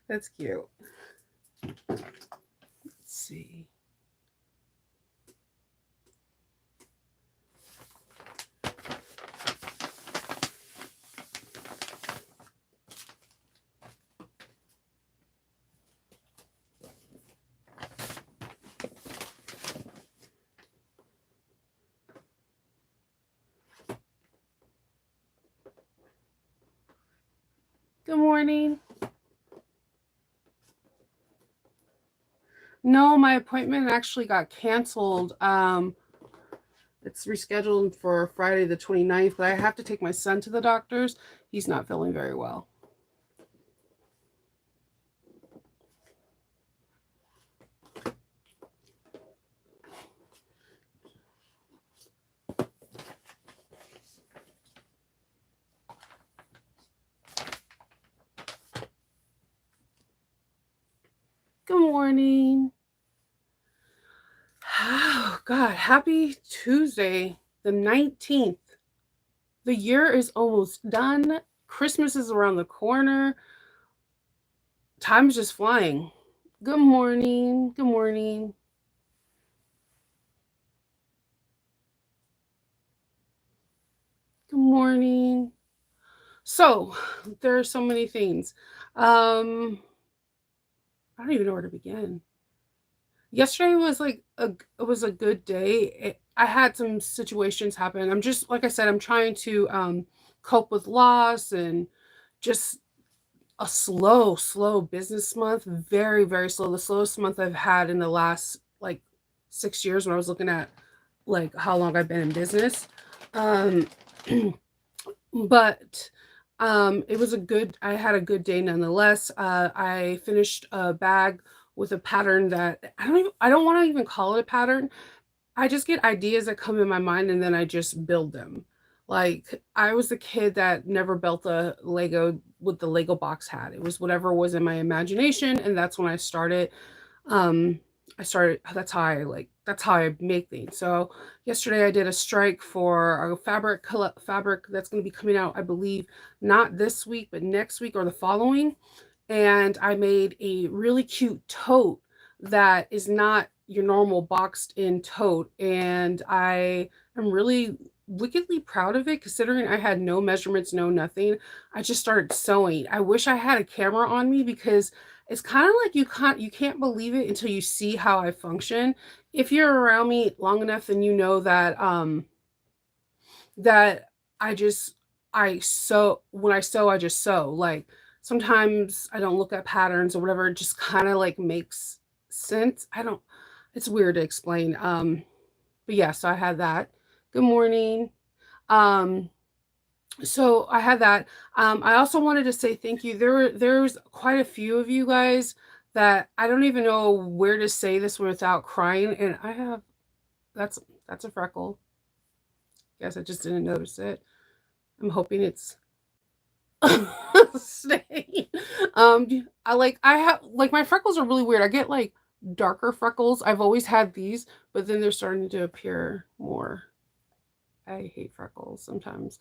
That's cute. Let's see. Good morning. No, my appointment actually got canceled. It's rescheduled for Friday the 29th, but I have to take my son to the doctor's. He's not feeling very well. Good morning. Oh, God. Happy Tuesday, the 19th. The year is almost done. Christmas is around the corner. Time's just flying. Good morning. Good morning. Good morning. So, there are so many things. I don't even know where to begin. Yesterday was it was a good day. I had some situations happen. I'm just like I said, I'm trying to cope with loss and just a slow business month. Very, very slow. The slowest month I've had in the last like 6 years when I was looking at like how long I've been in business. Um but it was a good I had a good day nonetheless. I finished a bag with a pattern that I don't want to even call it a pattern. I just get ideas that come in my mind and then I just build them. Like I was the kid that never built a Lego with the Lego box had. It was whatever was in my imagination, and that's when I started. Um, that's how I make things. So yesterday I did a strike for a fabric that's going to be coming out, I believe, not this week but next week or the following, and I made a really cute tote that is not your normal boxed in tote, and I am really wickedly proud of it considering I had no measurements, no nothing. I just started sewing. I wish I had a camera on me because it's kind of like you can't believe it until you see how I function. If you're around me long enough, then you know that I just I sew when I sew, I just sew. Like sometimes I don't look at patterns or whatever, it just kind of like makes sense. I don't It's weird to explain. But yeah, so I had that. Good morning. Um so I had that. I also wanted to say thank you. There's quite a few of you guys that I don't even know where to say this without crying, and I have that's that's a freckle. Guess I just didn't notice it. I'm hoping it's staying. I have like my freckles are really weird. I get like darker freckles. I've always had these, but then they're starting to appear more. I hate freckles sometimes.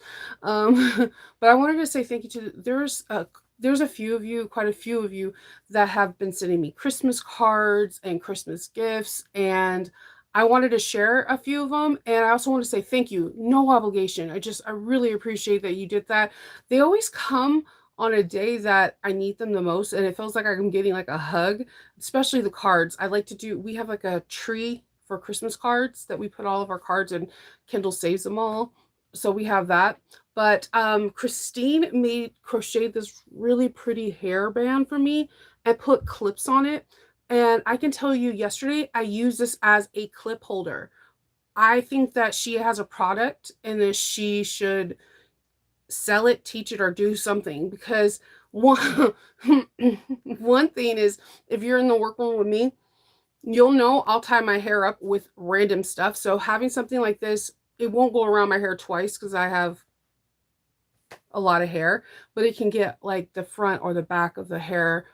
But I wanted to say thank you to there's a few of you, quite a few of you that have been sending me Christmas cards and Christmas gifts, and I wanted to share a few of them. And I also want to say thank you. No obligation. I really appreciate that you did that. They always come on a day that I need them the most, and it feels like I'm getting like a hug, especially the cards. We have like a tree for Christmas cards that we put all of our cards in. Kindle saves them all. So we have that. But Christine made crocheted this really pretty hairband for me and put clips on it. And I can tell you yesterday I used this as a clip holder. I think that she has a product and that she should sell it, teach it, or do something because one one thing is if you're in the workroom with me, you'll know I'll tie my hair up with random stuff. So having something like this, it won't go around my hair twice because I have a lot of hair, but it can get like the front or the back of the hair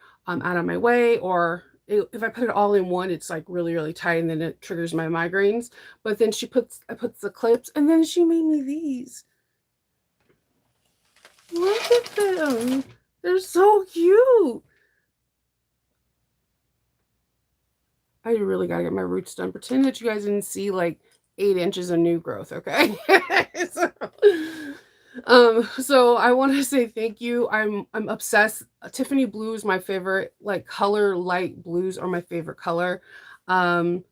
out of my way. Or if I put it all in one, it's like really, really tight and then it triggers my migraines. But then I puts the clips and then she made me these. Look at them. They're so cute. I really gotta get my roots done. Pretend that you guys didn't see like 8 inches of new growth, okay? so, so I want to say thank you. I'm obsessed. Tiffany blue is my favorite, like color. Light blues are my favorite color. Um,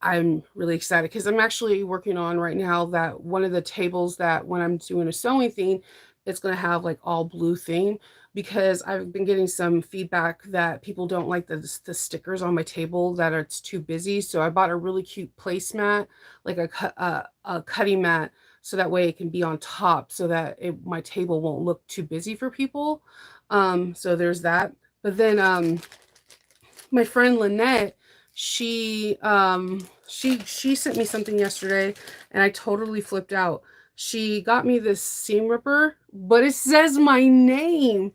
I'm really excited because I'm actually working on right now that one of the tables that when I'm doing a sewing thing, it's going to have like all blue theme because I've been getting some feedback that people don't like the stickers on my table that it's too busy. So I bought a really cute placemat, like a cutting mat, so that way it can be on top so that my table won't look too busy for people. So there's that. But then my friend Lynette, she sent me something yesterday and I totally flipped out. She got me this seam ripper, but it says my name.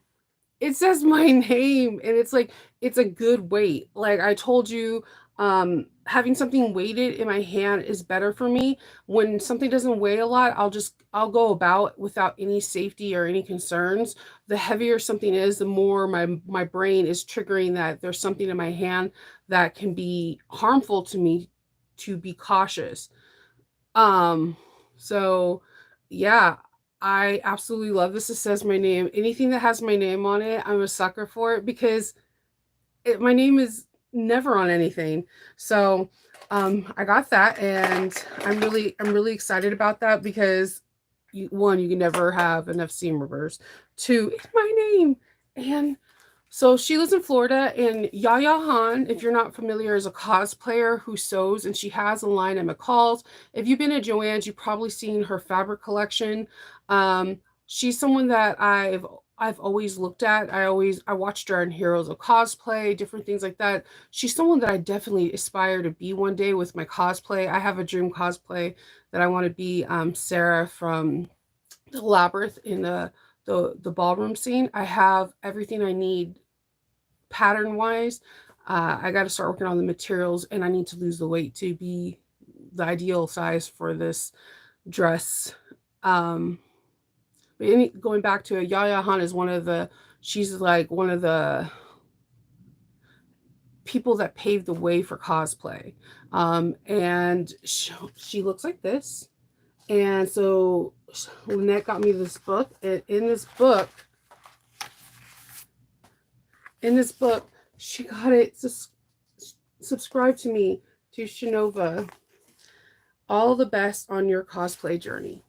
It says my name and it's like it's a good weight. Like I told you, having something weighted in my hand is better for me. When something doesn't weigh a lot, I'll go about without any safety or any concerns. The heavier something is, the more my brain is triggering that there's something in my hand that can be harmful to me, to be cautious. Um, so yeah, I absolutely love this. It says my name. Anything that has my name on it, I'm a sucker for it because my name is never on anything. So I got that and I'm really excited about that because one, you can never have enough seam rivers. Two, it's my name. And so she lives in Florida, and Yaya Han, if you're not familiar, is a cosplayer who sews, and she has a line at McCall's. If you've been at Joann's, you've probably seen her fabric collection. She's someone that I've always looked at. I watched her in Heroes of Cosplay, different things like that. She's someone that I definitely aspire to be one day with my cosplay. I have a dream cosplay that I want to be Sarah from the Labyrinth in the ballroom scene. I have everything I need pattern wise. I got to start working on the materials and I need to lose the weight to be the ideal size for this dress. Um, Going back to it, Yaya Han is she's like one of the people that paved the way for cosplay. And she looks like this. And so Lynette got me this book. And in this book, she got it. Subscribe to me, to Shinova. All the best on your cosplay journey.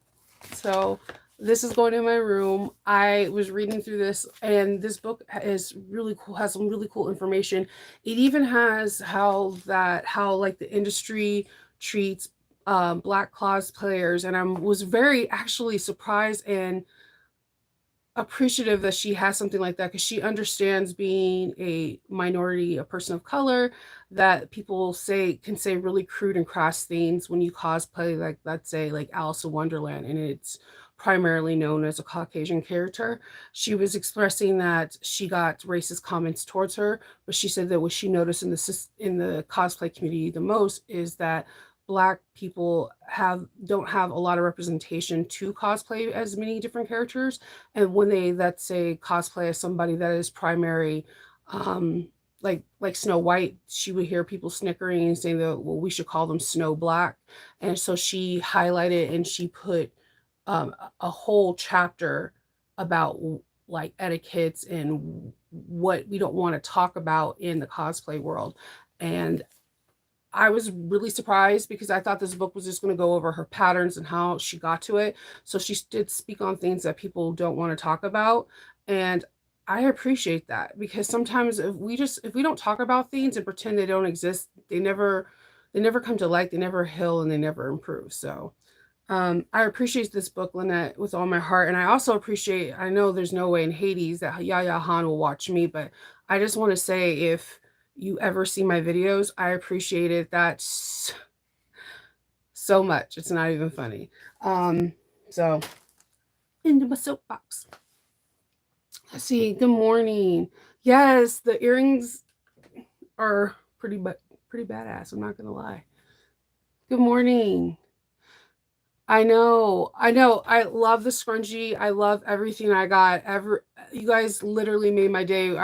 So this is going in my room. I was reading through this, and this book is really cool. Has some really cool information. It even has how like the industry treats black cosplayers, and I was very actually surprised and appreciative that she has something like that because she understands being a minority, a person of color, that people can say really crude and crass things when you cosplay, like let's say like Alice in Wonderland, and it's primarily known as a Caucasian character. She was expressing that she got racist comments towards her, but she said that what she noticed in the cosplay community the most is that black people don't have a lot of representation to cosplay as many different characters, and when they, let's say, cosplay as somebody that is primary, like Snow White, she would hear people snickering and saying that, well, we should call them Snow Black. And so she highlighted and she put a whole chapter about like etiquettes and what we don't want to talk about in the cosplay world. And I was really surprised because I thought this book was just going to go over her patterns and how she got to it. So she did speak on things that people don't want to talk about. And I appreciate that because sometimes if we don't talk about things and pretend they don't exist, they never come to light, they never heal, and they never improve. So I appreciate this book, Lynette, with all my heart. And I also appreciate, I know there's no way in Hades that Yaya Han will watch me, but I just want to say if you ever see my videos, I appreciate it that so much. It's not even funny. So into my soapbox. Let's see. Good morning. Yes, the earrings are pretty badass. I'm not gonna lie. Good morning. I know. I know. I love the scrunchie. I love everything I got. You guys literally made my day.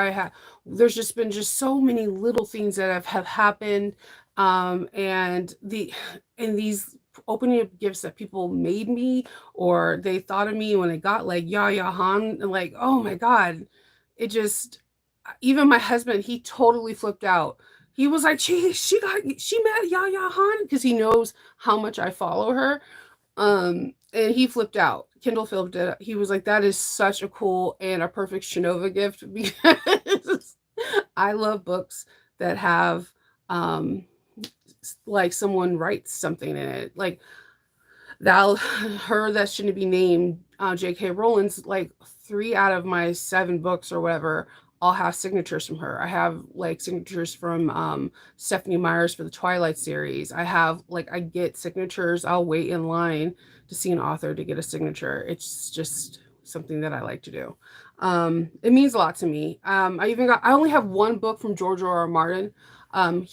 there's just been just so many little things that have happened, and these opening up gifts that people made me, or they thought of me when I got like Yaya Han, and like, oh my god, it just, even my husband, he totally flipped out. He was like, she met Yaya Han because he knows how much I follow her. And he flipped out. Kindle flipped it. He was like, that is such a cool and a perfect Shinova gift because I love books that have um like someone writes something in it. Like that her that shouldn't be named, J.K. Rowling's, like 3 out of my 7 books or whatever all have signatures from her. I have like signatures from Stephanie Myers for the Twilight series. I get signatures. I'll wait in line to see an author to get a signature. It's just something that I like to do. It means a lot to me. I only have one book from George R. R. Martin. And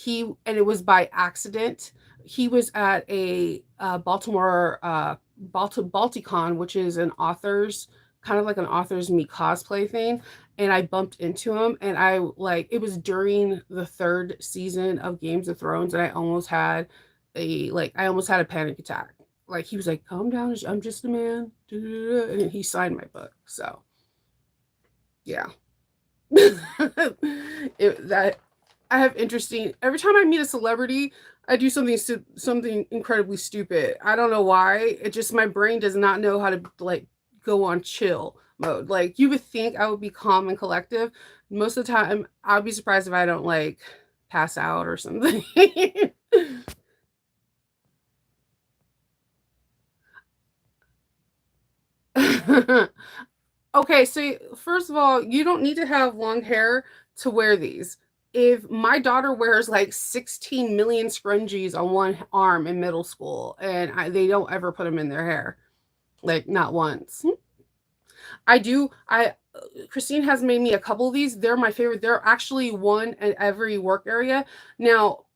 it was by accident. He was at a Baltimore Balticon, which is an author's, kind of like an author's meet cosplay thing, and I bumped into him, and it was during the 3rd season of Games of Thrones, and I almost had a panic attack. Like, he was like, "Calm down, I'm just a man," and he signed my book. So yeah. That I have interesting. Every time I meet a celebrity, I do something incredibly stupid. I don't know why. It just, my brain does not know how to like go on chill mode. Like, you would think I would be calm and collective. Most of the time, I'd be surprised if I don't like pass out or something. Okay, so first of all, you don't need to have long hair to wear these. If my daughter wears like 16 million scrunchies on one arm in middle school, and they don't ever put them in their hair, like not once. I do. Christine has made me a couple of these. They're my favorite. They're actually one in every work area. Now,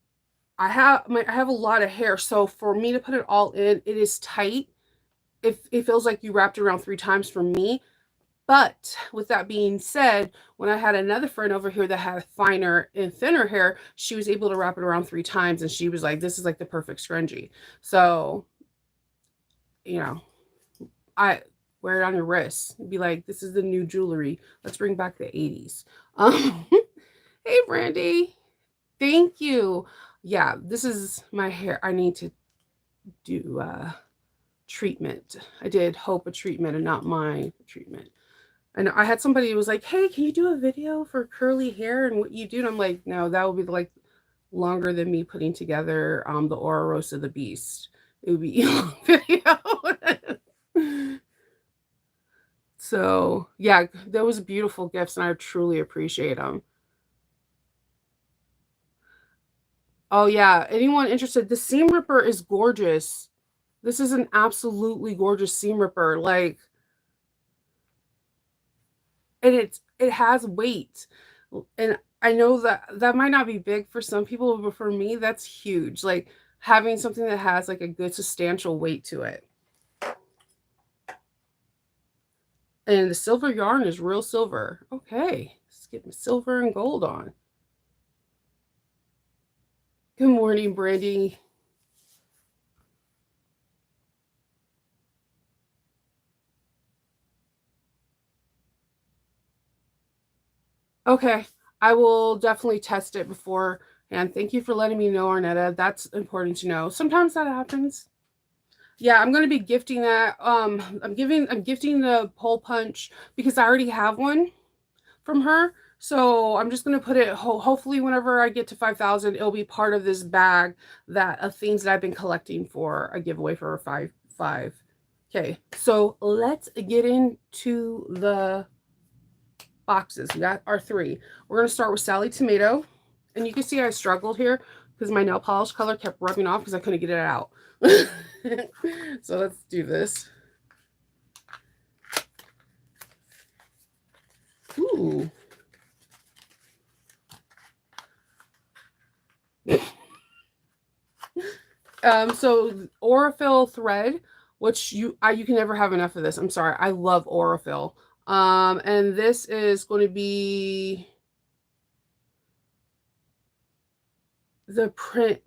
I have a lot of hair, so for me to put it all in, it is tight. It feels like you wrapped it around 3 times for me. But with that being said, when I had another friend over here that had finer and thinner hair, she was able to wrap it around 3 times, and she was like, "This is like the perfect scrunchie." So, you know, I wear it on your wrist. Be like, "This is the new jewelry. Let's bring back the '80s." Um, hey, Brandy, thank you. Yeah, this is my hair. I need to do treatment. I did Hope a treatment and not my treatment. And I had somebody who was like, "Hey, can you do a video for curly hair and what you do?" And I'm like, "No, that would be like longer than me putting together the Aura Roast of the Beast. It would be a long video." So yeah, those beautiful gifts, and I truly appreciate them. Oh yeah, anyone interested? The seam ripper is gorgeous. This is an absolutely gorgeous seam ripper. Like, and it has weight, and I know that that might not be big for some people, but for me that's huge, like having something that has like a good substantial weight to it. And the silver yarn is real silver. Okay, let's get my silver and gold on. Good morning, Brandy. Okay, I will definitely test it before. And thank you for letting me know, Arnetta. That's important to know. Sometimes that happens. Yeah, I'm gonna be gifting that. I'm gifting the pole punch because I already have one from her. So I'm just gonna put it. Hopefully, whenever I get to 5,000, it'll be part of this bag that of things that I've been collecting for a giveaway for five. Okay, so let's get into the boxes. We got our 3. We're gonna start with Sally Tomato, and you can see I struggled here because my nail polish color kept rubbing off because I couldn't get it out. So let's do this. Ooh. So Aurifil thread, which you can never have enough of this. I'm sorry, I love Aurifil. And this is going to be the print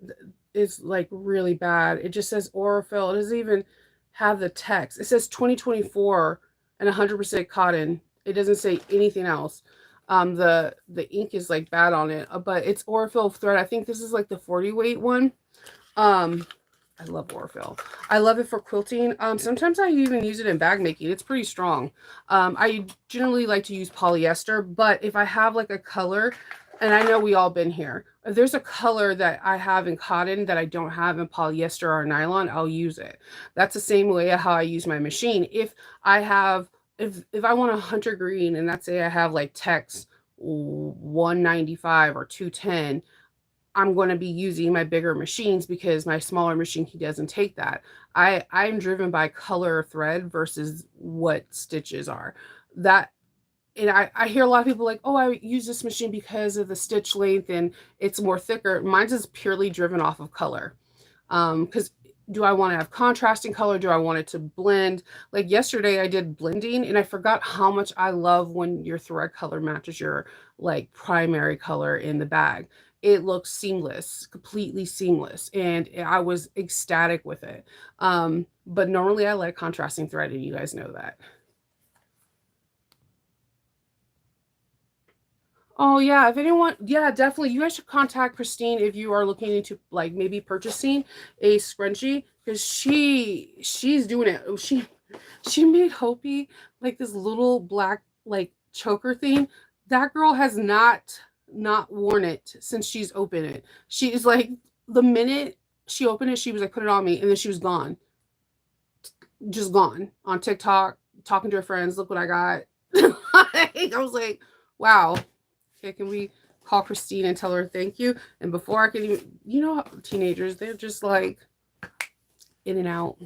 is like really bad. It just says Orifil. It doesn't even have the text. It says 2024 and 100% cotton. It doesn't say anything else. The ink is like bad on it, but it's Orifil thread. I think this is like the 40 weight one. Um, I love Orifil. I love it for quilting. Sometimes I even use it in bag making. It's pretty strong. I generally like to use polyester, but if I have like a color, and I know we all been here, if there's a color that I have in cotton that I don't have in polyester or nylon, I'll use it. That's the same way how I use my machine. If I have, if I want a hunter green, and let's say I have like text 195 or 210, I'm going to be using my bigger machines because my smaller machine he doesn't take that. I'm driven by color thread versus what stitches are. That and I hear a lot of people like, oh, I use this machine because of the stitch length and it's more thicker. Mine's is purely driven off of color. Because do I want to have contrasting color? Do I want it to blend? Like yesterday, I did blending, and I forgot how much I love when your thread color matches your like primary color in the bag. It looks seamless, completely seamless, and I was ecstatic with it. But normally I like contrasting thread, and you guys know that. Oh yeah, if anyone, yeah, definitely. You guys should contact Christine if you are looking into like maybe purchasing a scrunchie because she's doing it. She made Hopi like this little black like choker thing. That girl has not worn it since she's opened it. She is like the minute she opened it, she was like put it on me, and then she was gone, just gone on TikTok talking to her friends. Look what I got. I was like, wow. Okay, can we call Christine and tell her thank you? And before I can even, teenagers, they're just like in and out.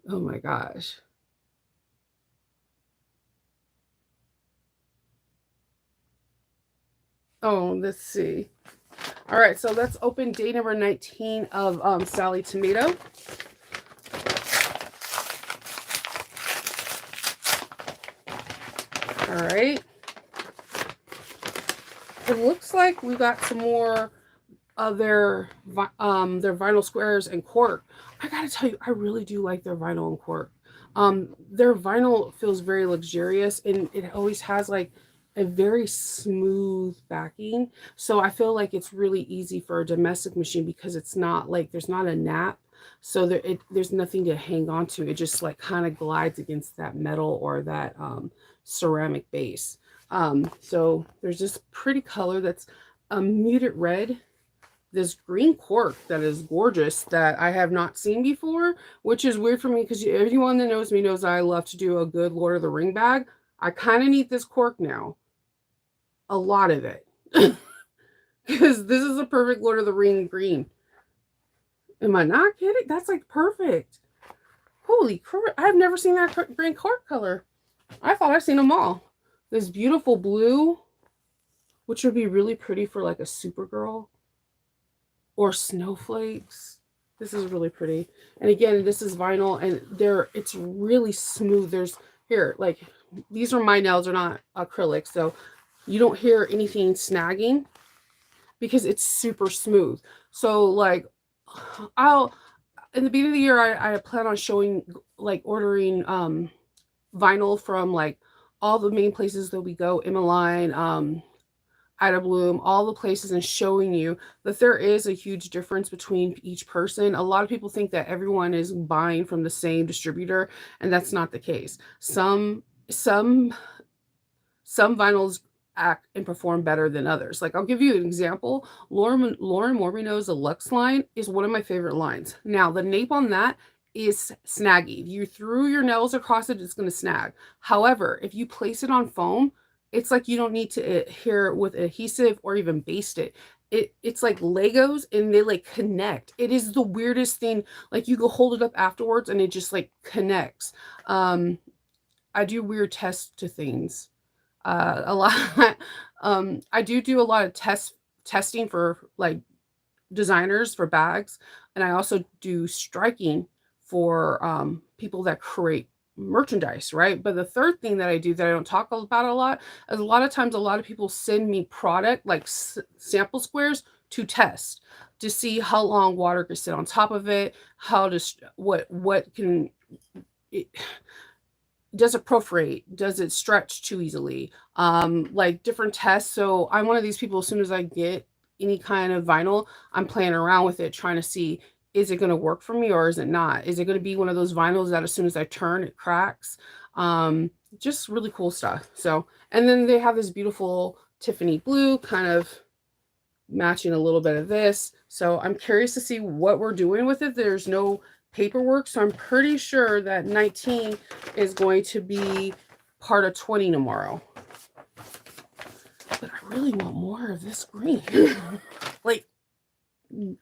Oh my gosh. Oh, let's see. All right, so let's open day number 19 of Sally Tomato. All right. It looks like we got some more of their vinyl squares and cork. I gotta tell you, I really do like their vinyl and cork. Their vinyl feels very luxurious, and it always has like a very smooth backing. So I feel like it's really easy for a domestic machine because it's not like there's not a nap. So there's nothing to hang on to. It just like kind of glides against that metal or that ceramic base. So there's this pretty color that's a muted red, this green cork that is gorgeous that I have not seen before, which is weird for me because everyone that knows me knows I love to do a good Lord of the Ring bag. I kind of need this cork now, a lot of it, because this is a perfect Lord of the Ring green. Am I not kidding? That's like perfect. Holy crap! I've never seen that green cork color. I thought I've seen them all. This beautiful blue, which would be really pretty for like a Supergirl or snowflakes. This is really pretty. And again, this is vinyl and it's really smooth. There's here, like these are my nails, are not acrylic, so you don't hear anything snagging because it's super smooth. So like I'll in the beginning of the year I plan on showing like ordering vinyl from like all the main places that we go, Emmeline, Ida Bloom, all the places, and showing you that there is a huge difference between each person. A lot of people think that everyone is buying from the same distributor, and that's not the case. Some vinyls act and perform better than others. Like I'll give you an example. Lauren Morbineau's Lux line is one of my favorite lines. Now the nape on that is snaggy. If you threw your nails across it, it's going to snag. However, if you place it on foam, it's like you don't need to adhere it with adhesive or even baste it. It's like Legos and they like connect. It is the weirdest thing. Like you go hold it up afterwards and it just like connects. I do weird tests to things a lot. I do a lot of testing for like designers for bags, and I also do striking for people that create merchandise, right? But the third thing that I do that I don't talk about a lot is a lot of times a lot of people send me product like sample squares to test to see how long water can sit on top of it, how to what can it, does it perforate? Does it stretch too easily? Like different tests. So I'm one of these people, as soon as I get any kind of vinyl, I'm playing around with it, trying to see, is it going to work for me or is it not? Is it going to be one of those vinyls that as soon as I turn, it cracks? Just really cool stuff. So, and then they have this beautiful Tiffany blue kind of matching a little bit of this. So I'm curious to see what we're doing with it. There's no paperwork, so I'm pretty sure that 19 is going to be part of 20 tomorrow. But I really want more of this green. Like,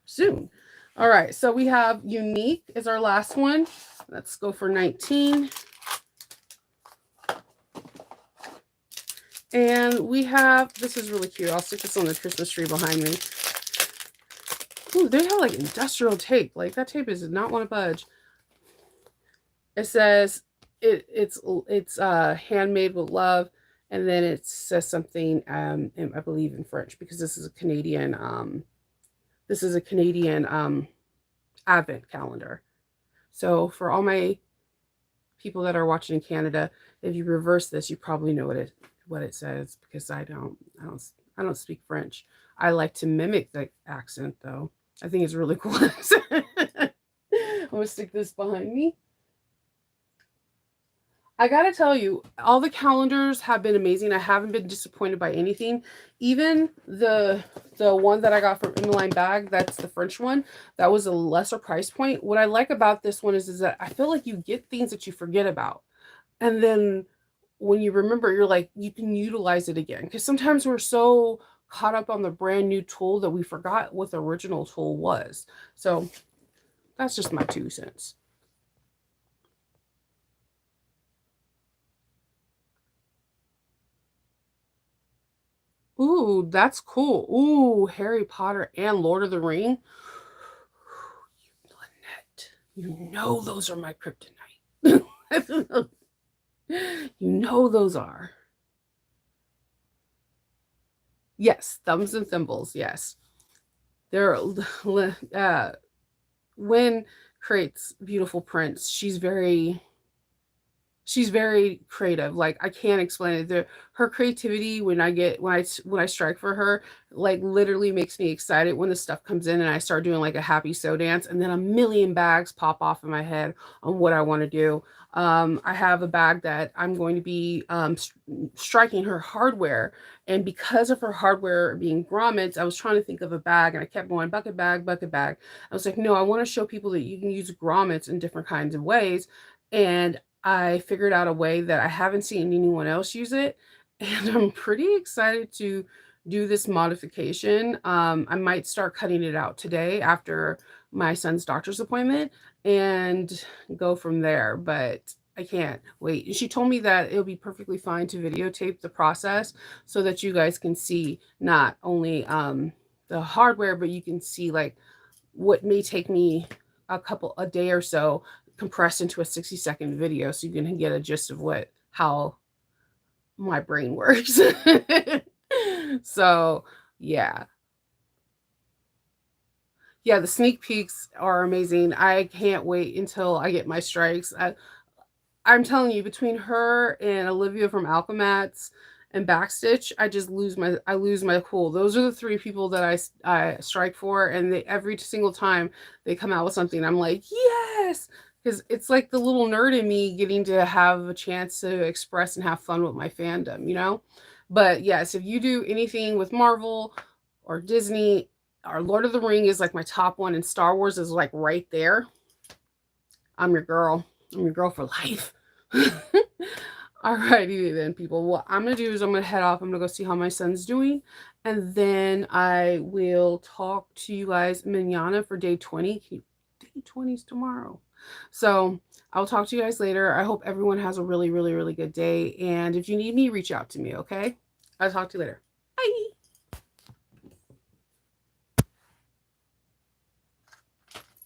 soon. All right, so we have Unique is our last one. Let's go for 19. And we have, this is really cute. I'll stick this on the Christmas tree behind me. Ooh, they have like industrial tape. Like that tape is not want to budge. It says it's handmade with love, and then it says something I believe in French, because this is a Canadian advent calendar. So for all my people that are watching in Canada, if you reverse this, you probably know what it says, because I don't speak French. I like to mimic the accent though. I think it's really cool. I'm gonna stick this behind me. I gotta tell you, all the calendars have been amazing. I haven't been disappointed by anything. Even the one that I got from Emmeline Bag, that's the French one, that was a lesser price point. What I like about this one is that I feel like you get things that you forget about. And then when you remember, you're like, you can utilize it again. Because sometimes we're so caught up on the brand new tool that we forgot what the original tool was. So that's just my 2 cents. Ooh, that's cool. Ooh, Harry Potter and Lord of the Ring. Lynette, you know those are my kryptonite. You know those are. Yes, thumbs and thimbles. Yes, they're. When creates beautiful prints, she's very creative. Like I can't explain it. Her creativity when I strike for her, like literally makes me excited when the stuff comes in and I start doing like a happy sew dance, and then a million bags pop off in my head on what I want to do. I have a bag that I'm going to be striking her hardware, and because of her hardware being grommets, I was trying to think of a bag, and I kept going bucket bag, bucket bag. I was like, no, I want to show people that you can use grommets in different kinds of ways, and I figured out a way that I haven't seen anyone else use it, and I'm pretty excited to do this modification. I might start cutting it out today after my son's doctor's appointment and go from there, but I can't wait. And she told me that it'll be perfectly fine to videotape the process so that you guys can see not only the hardware, but you can see like what may take me a day or so compressed into a 60-second video, so you can get a gist of how my brain works. So yeah, the sneak peeks are amazing. I can't wait until I get my strikes. I'm telling you, between her and Olivia from Alchemats and Backstitch, I lose my cool. Those are the 3 people that I strike for, and every single time they come out with something, I'm like, yes, because it's like the little nerd in me getting to have a chance to express and have fun with my fandom, you know? But yes, if you do anything with Marvel or Disney, or Lord of the Ring is like my top one, and Star Wars is like right there, I'm your girl. I'm your girl for life. Alrighty then, people. What I'm going to do is I'm going to head off. I'm going to go see how my son's doing. And then I will talk to you guys manana for day 20. Day 20 is tomorrow. So I'll talk to you guys later. I hope everyone has a really, really, really good day. And if you need me, reach out to me, okay? I'll talk to you later.